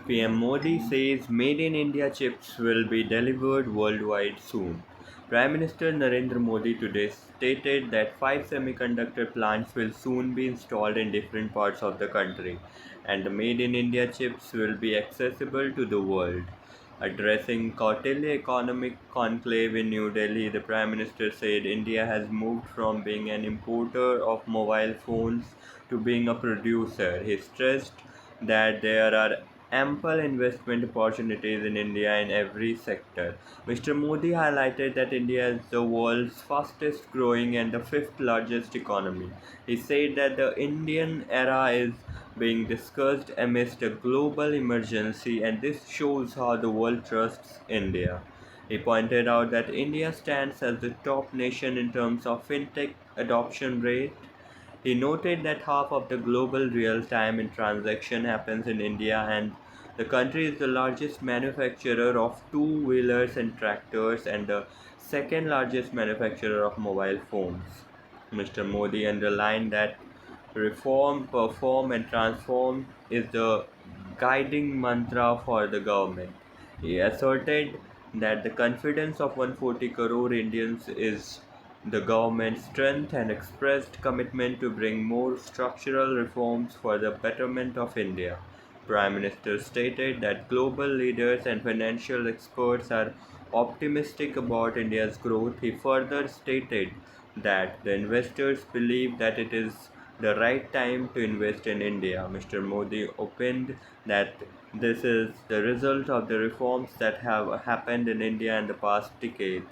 PM Modi says Made in India chips will be delivered worldwide soon. Prime Minister Narendra Modi today stated that five semiconductor plants will soon be installed in different parts of the country, and the Made in India chips will be accessible to the world. Addressing Kautilya Economic Conclave in New Delhi, the Prime Minister said India has moved from being an importer of mobile phones to being a producer. He stressed that there are ample investment opportunities in India in every sector. Mr. Modi highlighted that India is the world's fastest growing and the fifth largest economy. He said that the Indian era is being discussed amidst a global emergency, and this shows how the world trusts India. He pointed out that India stands as the top nation in terms of fintech adoption rate. He noted that half of the global real-time transaction happens in India, and the country is the largest manufacturer of two-wheelers and tractors and the second largest manufacturer of mobile phones. Mr. Modi underlined that reform, perform and transform is the guiding mantra for the government. He asserted that the confidence of 140 crore Indians is the government's strength and expressed commitment to bring more structural reforms for the betterment of India. Prime Minister stated that global leaders and financial experts are optimistic about India's growth. He further stated that the investors believe that it is the right time to invest in India. Mr. Modi opined that this is the result of the reforms that have happened in India in the past decade.